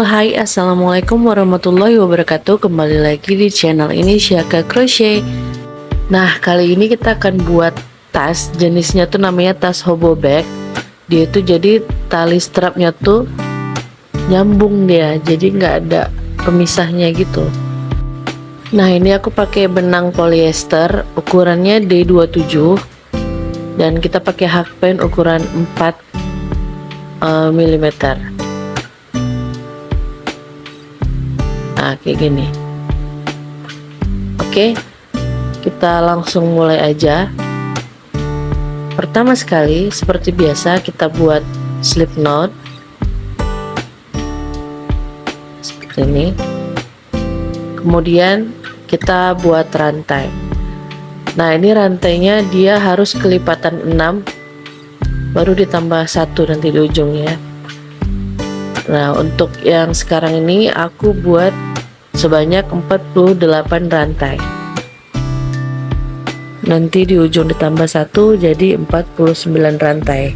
Hai, assalamualaikum warahmatullahi wabarakatuh. Kembali lagi di channel ini Syaka Crochet. Nah, kali ini kita akan buat tas. Jenisnya tuh namanya tas hobo bag. Dia tuh jadi tali strapnya tuh nyambung dia, jadi nggak ada pemisahnya gitu. Nah, ini aku pakai benang polyester ukurannya D27 dan kita pakai hakpen ukuran 4 mm. Nah, kayak gini. Oke, kita langsung mulai aja. Pertama sekali, seperti biasa, kita buat slip knot seperti ini. Kemudian kita buat rantai. Nah, ini rantainya dia harus kelipatan 6, baru ditambah 1 nanti di ujungnya. Nah, untuk yang sekarang ini aku buat sebanyak 48 rantai. Nanti di ujung ditambah 1 jadi 49 rantai.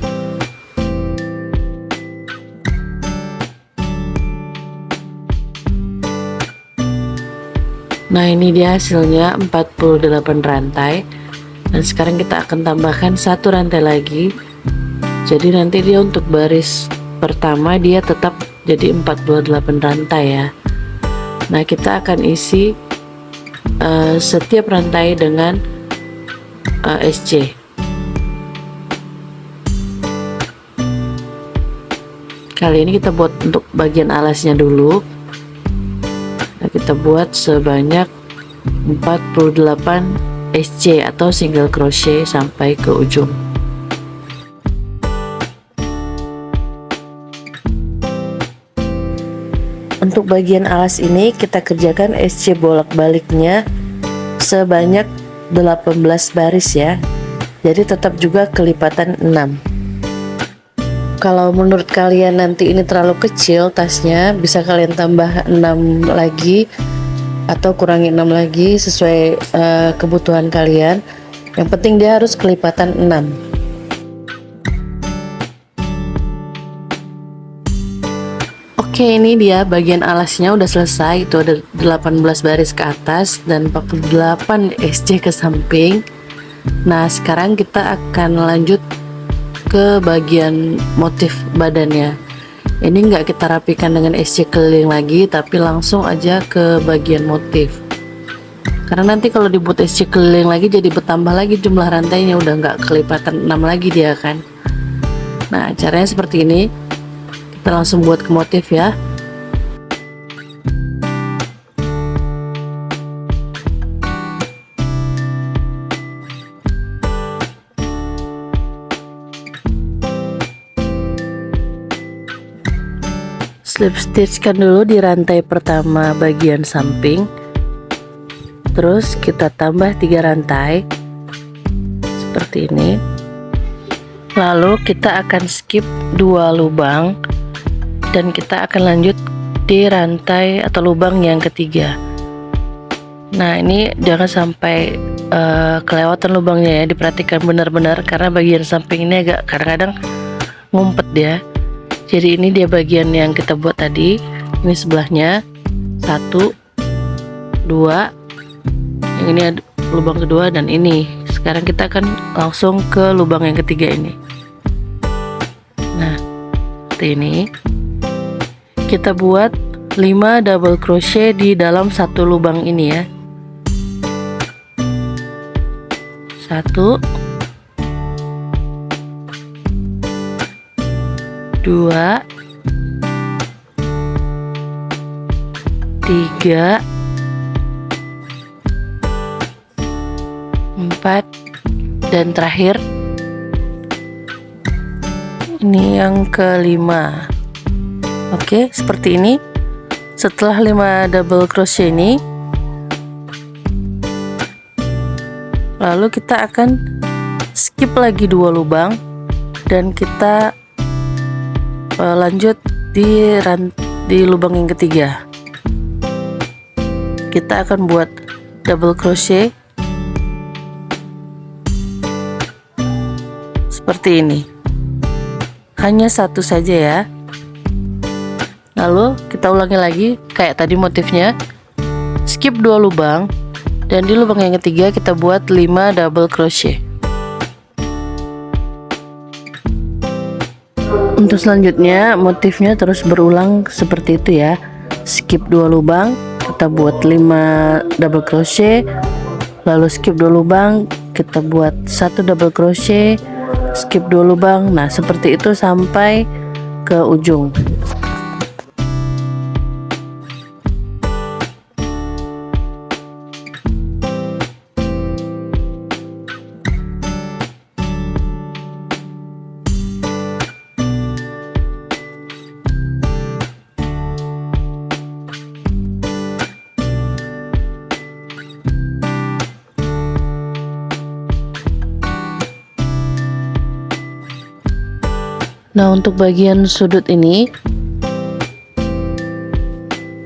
Nah, ini dia hasilnya 48 rantai. Dan sekarang kita akan tambahkan 1 rantai lagi. Jadi nanti dia untuk baris pertama dia tetap jadi 48 rantai ya. Nah, kita akan isi setiap rantai dengan SC. Kali ini kita buat untuk bagian alasnya dulu. Nah, kita buat sebanyak 48 SC atau single crochet sampai ke ujung. Untuk bagian alas ini kita kerjakan SC bolak-baliknya sebanyak 18 baris ya. Jadi tetap juga kelipatan 6. Kalau menurut kalian nanti ini terlalu kecil tasnya, bisa kalian tambah 6 lagi atau kurangi 6 lagi sesuai kebutuhan kalian. Yang penting dia harus kelipatan 6. Oke, ini dia bagian alasnya udah selesai. Itu ada 18 baris ke atas dan 48 SC ke samping. Nah, sekarang kita akan lanjut ke bagian motif badannya. Ini nggak kita rapikan dengan SC keliling lagi, tapi langsung aja ke bagian motif. Karena nanti kalau dibuat SC keliling lagi jadi bertambah lagi jumlah rantainya, udah nggak kelipatan 6 lagi dia kan. Nah, caranya seperti ini. Kita langsung buat ke motif ya. Slip stitchkan dulu di rantai pertama bagian samping. Terus kita tambah 3 rantai seperti ini. Lalu kita akan skip 2 lubang dan kita akan lanjut di rantai atau lubang yang ketiga. Nah, ini jangan sampai kelewatan lubangnya ya, diperhatikan benar-benar karena bagian samping ini agak kadang-kadang ngumpet dia. Jadi ini dia bagian yang kita buat tadi. Ini sebelahnya 1, 2, yang ini ada lubang kedua dan ini. Sekarang kita akan langsung ke lubang yang ketiga ini. Nah, seperti ini. Kita buat 5 double crochet di dalam satu lubang ini ya. 1, 2, 3, 4, dan terakhir ini yang kelima. Oke, seperti ini. Setelah 5 double crochet ini, lalu kita akan skip lagi 2 lubang dan kita lanjut di lubang yang ketiga. Kita akan buat double crochet seperti ini. Hanya satu saja ya. Lalu kita ulangi lagi kayak tadi motifnya. Skip 2 lubang, dan di lubang yang ketiga kita buat 5 double crochet. Untuk selanjutnya motifnya terus berulang seperti itu ya. Skip 2 lubang, kita buat 5 double crochet, lalu skip 2 lubang, kita buat 1 double crochet, skip 2 lubang. Nah, seperti itu sampai ke ujung. Nah, untuk bagian sudut ini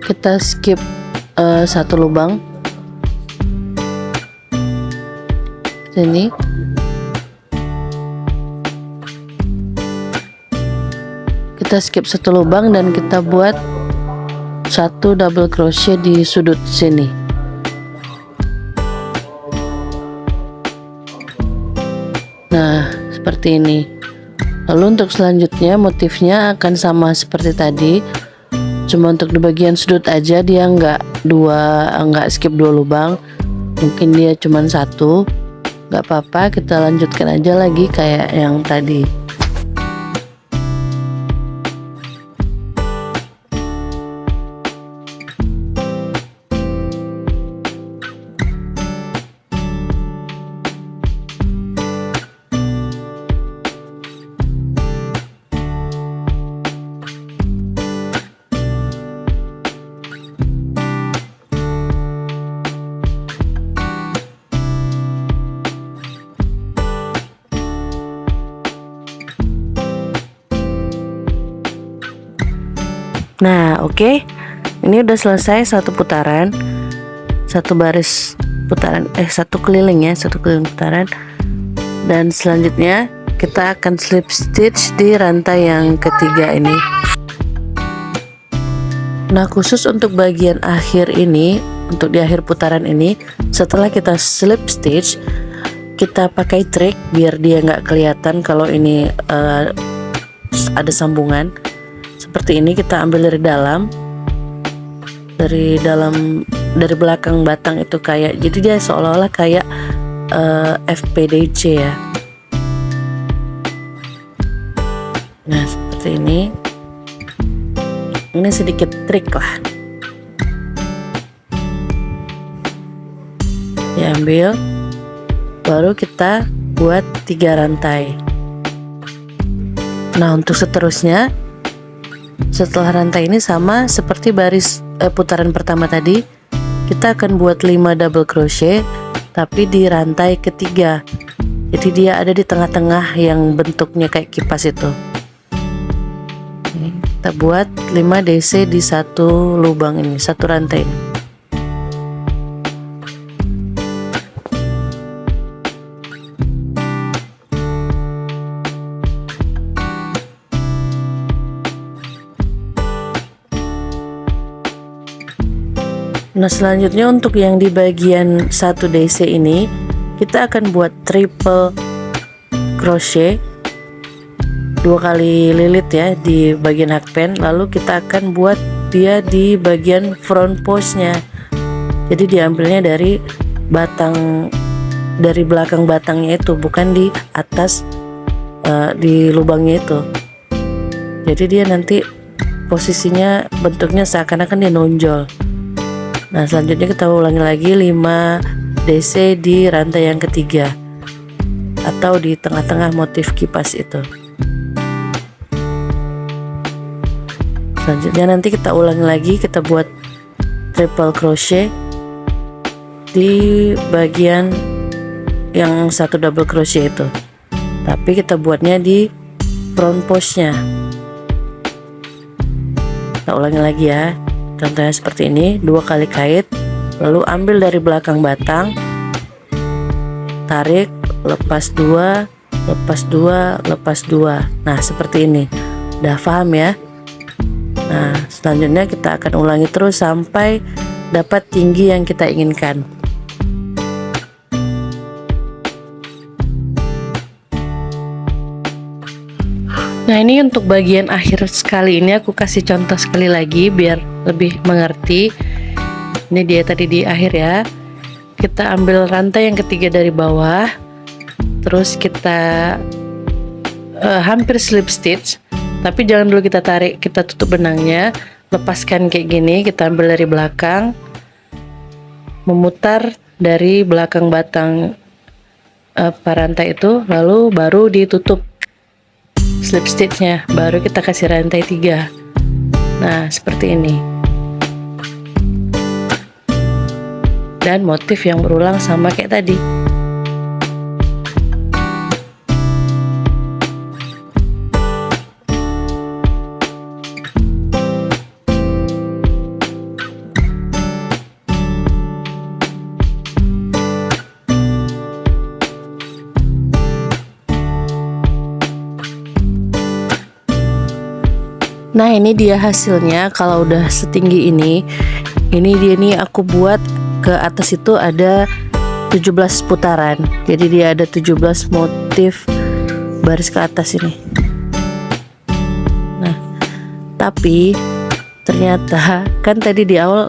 kita skip 1 lubang sini, kita skip 1 lubang dan kita buat 1 double crochet di sudut sini. Nah, seperti ini. Lalu untuk selanjutnya motifnya akan sama seperti tadi, cuma untuk di bagian sudut aja dia nggak skip 2 lubang, mungkin dia cuma 1. Nggak apa-apa, kita lanjutkan aja lagi kayak yang tadi. Nah, oke. Ini udah selesai satu putaran. Satu baris putaran, satu keliling ya, satu keliling putaran. Dan selanjutnya kita akan slip stitch di rantai yang ketiga ini. Nah, khusus untuk bagian akhir ini, untuk di akhir putaran ini, setelah kita slip stitch, kita pakai trik biar dia nggak kelihatan kalau ini ada sambungan. Seperti ini, kita ambil dari belakang batang itu, kayak jadi dia seolah-olah kayak FPDC ya. Nah, seperti ini sedikit trik lah. Diambil, baru kita buat 3 rantai. Nah, untuk seterusnya, setelah rantai ini sama seperti baris putaran pertama tadi, kita akan buat 5 double crochet tapi di rantai ketiga. Jadi dia ada di tengah-tengah yang bentuknya kayak kipas itu. Kita buat 5 DC di satu lubang ini, satu rantai ini. Nah, selanjutnya untuk yang di bagian 1 DC ini, kita akan buat triple crochet 2 kali lilit ya di bagian hakpen. Lalu kita akan buat dia di bagian front post-nya. Jadi diambilnya dari belakang batangnya itu, bukan di atas di lubangnya itu. Jadi dia nanti posisinya bentuknya seakan-akan dia nonjol. Nah, selanjutnya kita ulangi lagi 5 DC di rantai yang ketiga atau di tengah-tengah motif kipas itu. Selanjutnya nanti kita ulangi lagi, kita buat triple crochet di bagian yang 1 double crochet itu, tapi kita buatnya di front post-nya. Kita ulangi lagi ya. Contohnya seperti ini, 2 kali kait, lalu ambil dari belakang batang, tarik, lepas 2, lepas 2, lepas 2. Nah, seperti ini. Udah paham ya? Nah, selanjutnya kita akan ulangi terus sampai dapat tinggi yang kita inginkan. Nah, ini untuk bagian akhir sekali ini aku kasih contoh sekali lagi biar lebih mengerti. Ini dia tadi di akhir ya. Kita ambil rantai yang ketiga dari bawah, terus kita hampir slip stitch, tapi jangan dulu kita tarik, kita tutup benangnya, lepaskan kayak gini, kita ambil dari belakang, memutar dari belakang batang rantai itu, lalu baru ditutup slip stitchnya, baru kita kasih rantai 3. Nah, seperti ini. Dan motif yang berulang sama kayak tadi. Nah, ini dia hasilnya. Kalau udah setinggi ini dia nih aku buat ke atas itu ada 17 putaran. Jadi dia ada 17 motif baris ke atas ini. Nah, tapi ternyata kan tadi di awal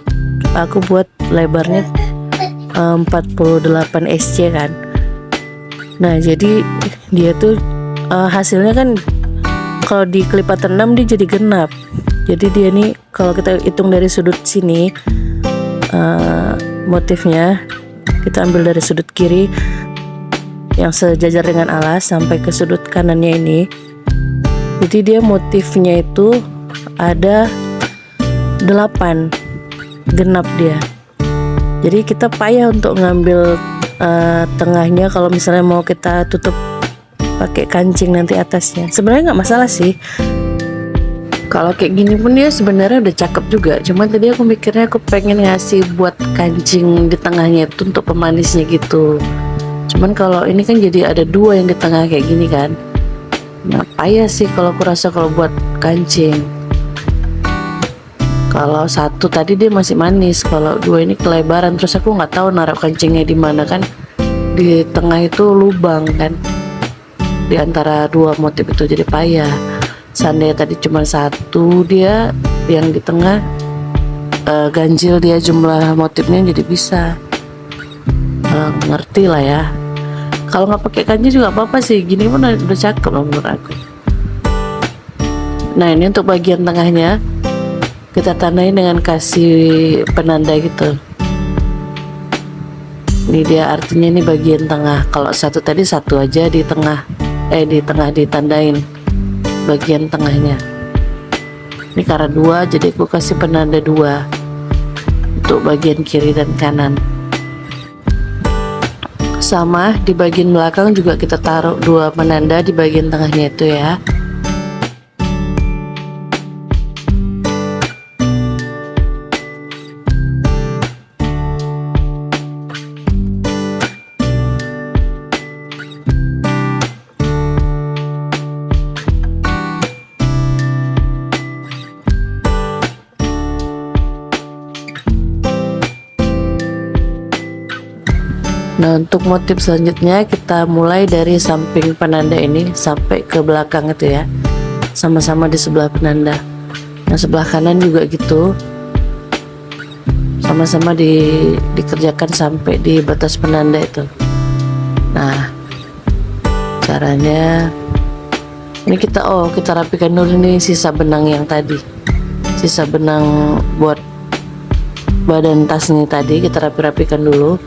aku buat lebarnya 48 SC kan. Nah, jadi dia tuh hasilnya kan kalau di kelipatan 6 dia jadi genap. Jadi dia nih kalau kita hitung dari sudut sini motifnya kita ambil dari sudut kiri yang sejajar dengan alas sampai ke sudut kanannya ini. Jadi dia motifnya itu ada 8 genap dia. Jadi kita payah untuk ngambil tengahnya kalau misalnya mau kita tutup pakai kancing nanti atasnya. Sebenarnya nggak masalah sih. Kalau kayak gini pun dia sebenarnya udah cakep juga. Cuman tadi aku mikirnya aku pengen ngasih buat kancing di tengahnya itu untuk pemanisnya gitu. Cuman kalau ini kan jadi ada 2 yang di tengah kayak gini kan. Nah, payah sih kalau aku rasa kalau buat kancing. Kalau 1 tadi dia masih manis, kalau 2 ini kelebaran. Terus aku nggak tahu naruh kancingnya di mana kan. Di tengah itu lubang kan. Di antara 2 motif itu jadi payah. Seandainya tadi cuma 1 dia yang di tengah ganjil dia jumlah motifnya jadi bisa ngerti lah ya. Kalau nggak pakai kancing juga apa-apa sih, gini pun udah cakep loh menurut aku. Nah, ini untuk bagian tengahnya kita tandai dengan kasih penanda gitu. Ini dia artinya ini bagian tengah. Kalau 1 tadi 1 aja di tengah ditandain bagian tengahnya. Ini karena 2 jadi aku kasih penanda 2 untuk bagian kiri dan kanan. Sama di bagian belakang juga kita taruh 2 penanda di bagian tengahnya itu ya. Nah, untuk motif selanjutnya kita mulai dari samping penanda ini sampai ke belakang itu ya, sama-sama di sebelah penanda. Nah, sebelah kanan juga gitu, sama-sama dikerjakan sampai di batas penanda itu. Nah, caranya ini kita rapikan dulu nih sisa benang yang tadi, sisa benang buat badan tas nih tadi kita rapikan dulu.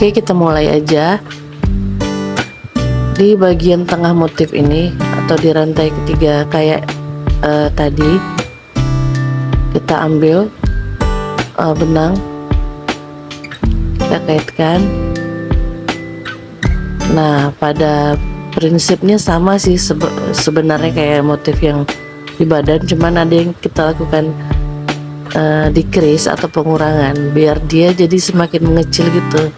Oke, kita mulai aja di bagian tengah motif ini atau di rantai ketiga kayak tadi. Kita ambil benang, kita kita kaitkan. Nah, pada prinsipnya sama sih sebenarnya kayak motif yang di badan, cuman ada yang kita lakukan decrease atau pengurangan biar dia jadi semakin mengecil gitu.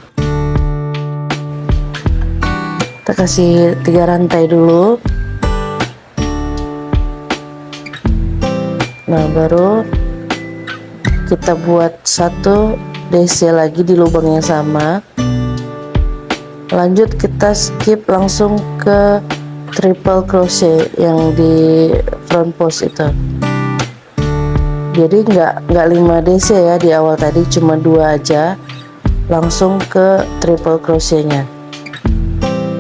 Kita kasih 3 rantai dulu. Nah, baru kita buat 1 DC lagi di lubang yang sama. Lanjut kita skip langsung ke triple crochet yang di front post itu. Jadi nggak 5 DC ya di awal tadi, cuma 2 aja, langsung ke triple crochetnya.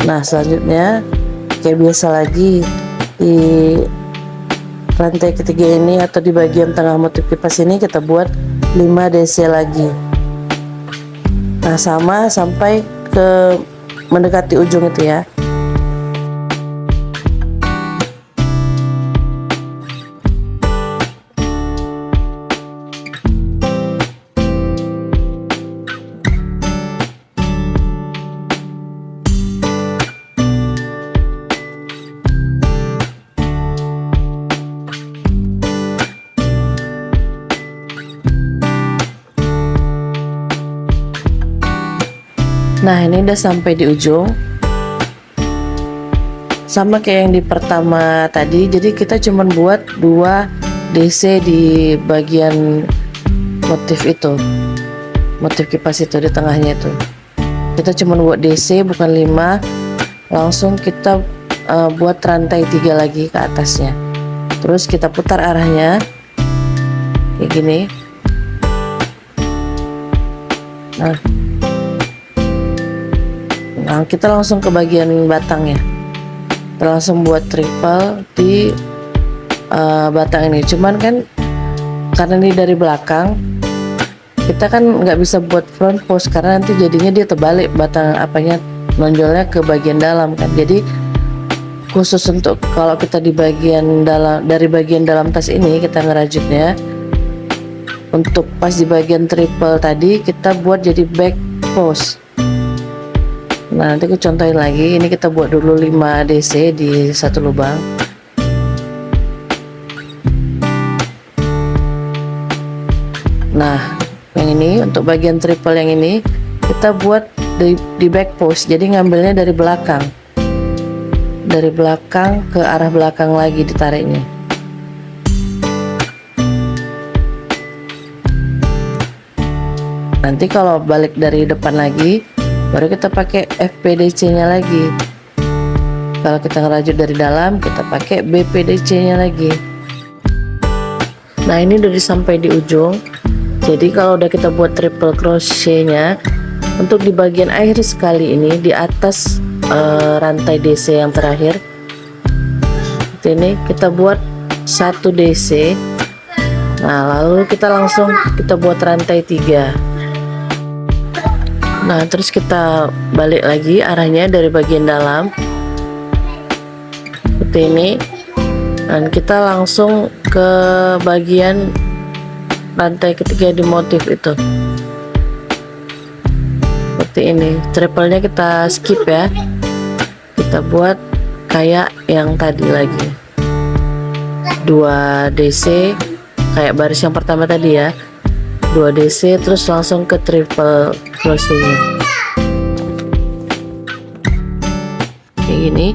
Nah, selanjutnya kayak biasa lagi di rantai ketiga ini atau di bagian tengah motif kipas ini kita buat 5 DC lagi. Nah, sama sampai ke mendekati ujung itu ya. Nah, ini udah sampai di ujung, sama kayak yang di pertama tadi. Jadi kita cuman buat 2 DC di bagian motif itu, motif kipas itu di tengahnya itu. Kita cuman buat DC bukan 5, langsung kita buat rantai 3 lagi ke atasnya. Terus kita putar arahnya kayak gini. Nah, kita langsung ke bagian batangnya. Kita langsung buat triple di batang ini. Cuman kan karena ini dari belakang, kita kan nggak bisa buat front post karena nanti jadinya dia terbalik batang apanya, nonjolnya ke bagian dalam kan. Jadi khusus untuk kalau kita di bagian dalam, dari bagian dalam tas ini kita ngerajutnya, untuk pas di bagian triple tadi kita buat jadi back post. Nah, nanti aku contohin lagi. Ini kita buat dulu 5 DC di 1 lubang. Nah, yang ini untuk bagian triple yang ini kita buat di back post. Jadi ngambilnya dari belakang. Dari belakang ke arah belakang lagi ditariknya. Nanti kalau balik dari depan lagi, baru kita pakai FPDC nya lagi. Kalau kita ngerajut dari dalam, kita pakai BPDC nya lagi. Nah, ini udah sampai di ujung. Jadi kalau udah kita buat triple crochet nya, untuk di bagian akhir sekali ini di atas rantai DC yang terakhir, ini kita buat 1 DC. Nah, lalu kita langsung kita buat rantai 3. Nah, terus kita balik lagi arahnya dari bagian dalam seperti ini, dan kita langsung ke bagian rantai ketiga di motif itu seperti ini. Triple-nya kita skip ya, kita buat kayak yang tadi lagi 2 DC kayak baris yang pertama tadi ya, 2 DC terus langsung ke triple crochet kayak gini.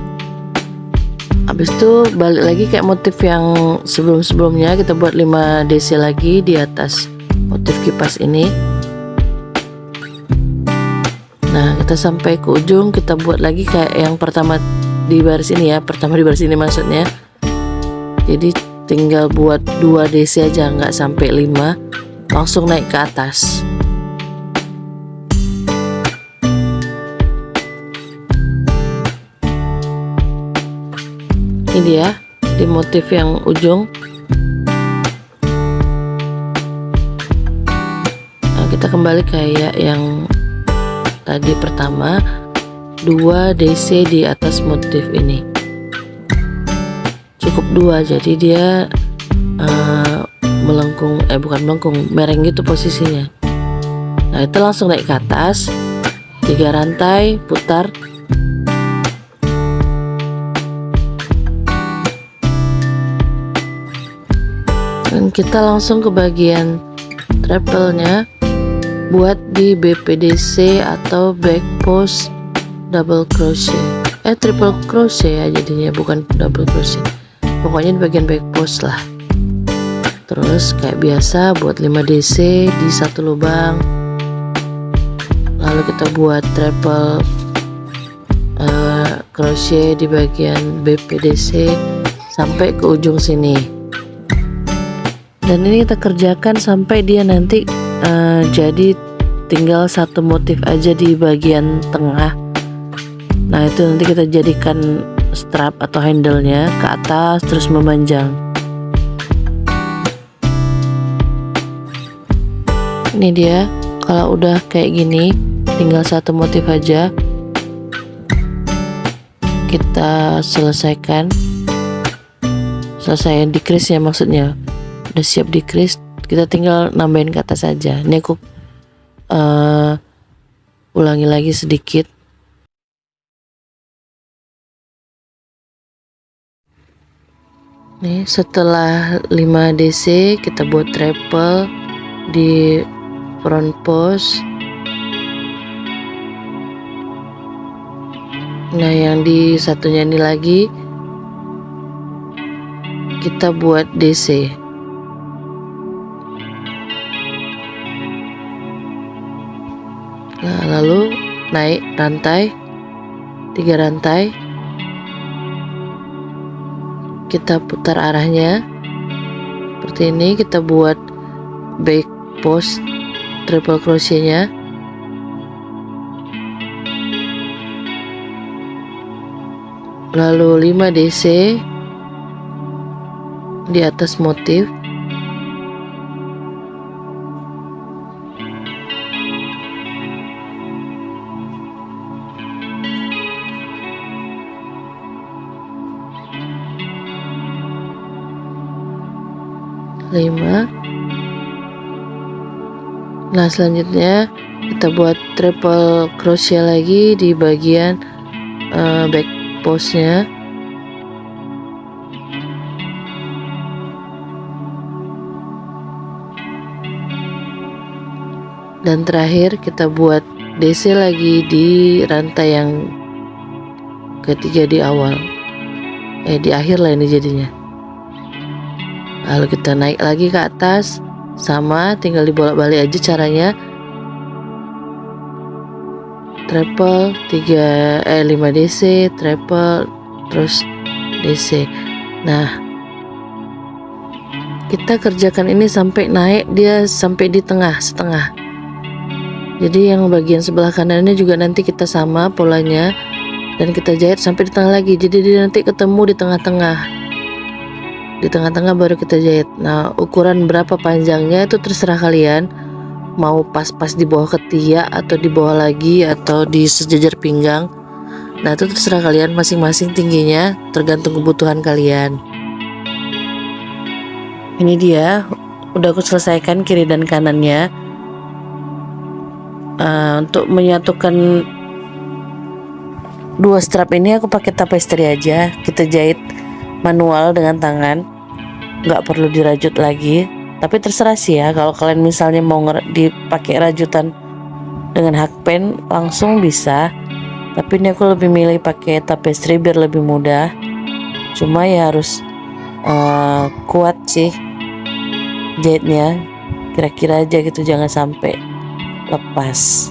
Habis itu balik lagi kayak motif yang sebelum-sebelumnya, kita buat 5 DC lagi di atas motif kipas ini. Nah, kita sampai ke ujung, kita buat lagi kayak yang pertama di baris ini ya, pertama di baris ini maksudnya. Jadi tinggal buat 2 DC aja, nggak sampai 5, langsung naik ke atas. Ini dia di motif yang ujung. Nah, kita kembali kayak yang tadi pertama, 2 DC di atas motif ini. Cukup 2, jadi dia melengkung, bukan melengkung, mereng gitu posisinya. Nah, itu langsung naik ke atas. 3 rantai, putar. Dan kita langsung ke bagian treble-nya, buat di BPDC atau back post double crochet, triple crochet ya jadinya, bukan double crochet, pokoknya di bagian back post lah. Terus kayak biasa buat 5 DC di satu lubang, lalu kita buat triple crochet di bagian BPDC sampai ke ujung sini. Dan ini kita kerjakan sampai dia nanti jadi tinggal satu motif aja di bagian tengah. Nah itu nanti kita jadikan strap atau handle-nya ke atas terus memanjang. Ini dia, kalau udah kayak gini tinggal satu motif aja, kita selesaikan decrease ya, maksudnya udah siap decrease, kita tinggal nambahin ke atas aja. Ini aku ulangi lagi sedikit. Nih setelah 5 DC kita buat treble di front post. Nah yang di satunya ini lagi kita buat DC. Nah lalu naik rantai, 3 rantai, kita putar arahnya seperti ini. Kita buat back post triple crochetnya, lalu 5 DC di atas motif. Nah selanjutnya kita buat triple crochet lagi di bagian back postnya. Dan terakhir kita buat DC lagi di rantai yang ketiga di awal, di akhir lah ini jadinya. Lalu kita naik lagi ke atas, sama tinggal dibolak-balik aja caranya. Triple 5 DC, triple terus DC. Nah kita kerjakan ini sampai naik dia sampai di setengah. Jadi yang bagian sebelah kanannya juga nanti kita sama polanya, dan kita jahit sampai di tengah lagi. Jadi dia nanti ketemu di tengah-tengah. Di tengah-tengah baru kita jahit. Nah ukuran berapa panjangnya itu terserah kalian, mau pas-pas di bawah ketiak atau di bawah lagi atau di sejajar pinggang. Nah itu terserah kalian masing-masing tingginya, tergantung kebutuhan kalian. Ini dia udah aku selesaikan kiri dan kanannya. Untuk menyatukan 2 strap ini aku pakai tapestry aja. Kita jahit manual dengan tangan, nggak perlu dirajut lagi. Tapi terserah sih ya, kalau kalian misalnya mau dipakai rajutan dengan hakpen langsung bisa. Tapi ini aku lebih milih pakai tapestry biar lebih mudah. Cuma ya harus kuat sih jahitnya, kira-kira aja gitu, jangan sampai lepas.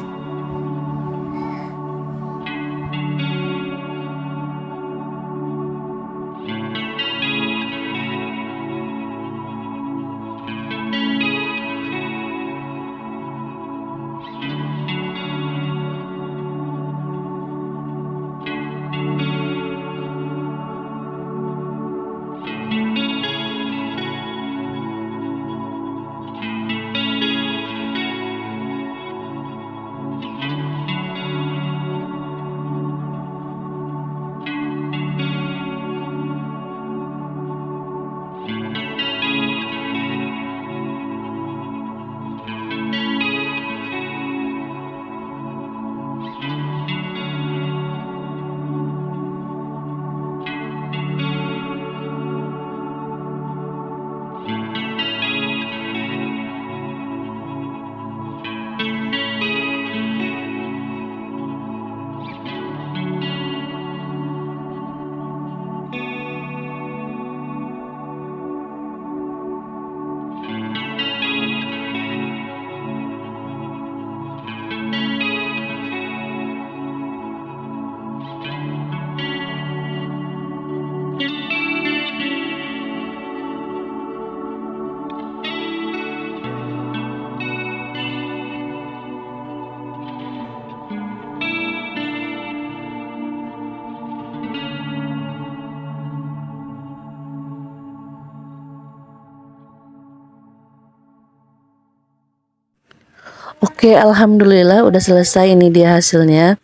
Oke, alhamdulillah udah selesai, ini dia hasilnya.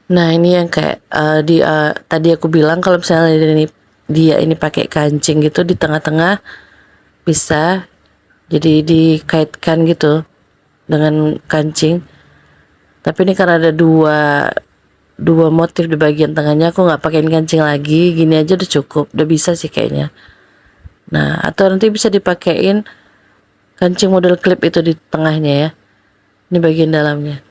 Nah, ini yang kayak tadi aku bilang kalau misalnya dia ini pakai kancing gitu di tengah-tengah bisa jadi dikaitkan gitu dengan kancing. Tapi ini karena ada dua motif di bagian tengahnya, aku nggak pakein kancing lagi, gini aja udah cukup, udah bisa sih kayaknya. Nah, atau nanti bisa dipakein kancing model klip itu di tengahnya ya, ini bagian dalamnya.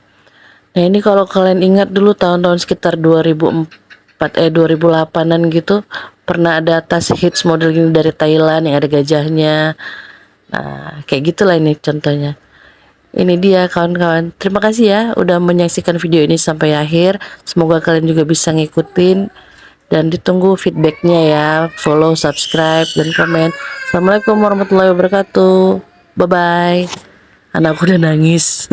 Nah, ini kalau kalian ingat dulu tahun-tahun sekitar 2008-an gitu, pernah ada tas hits model gini dari Thailand yang ada gajahnya. Nah, kayak gitulah ini contohnya. Ini dia kawan-kawan. Terima kasih ya udah menyaksikan video ini sampai akhir. Semoga kalian juga bisa ngikutin dan ditunggu feedbacknya ya. Follow, subscribe, dan komen. Assalamualaikum warahmatullahi wabarakatuh. Bye bye. Anakku udah nangis.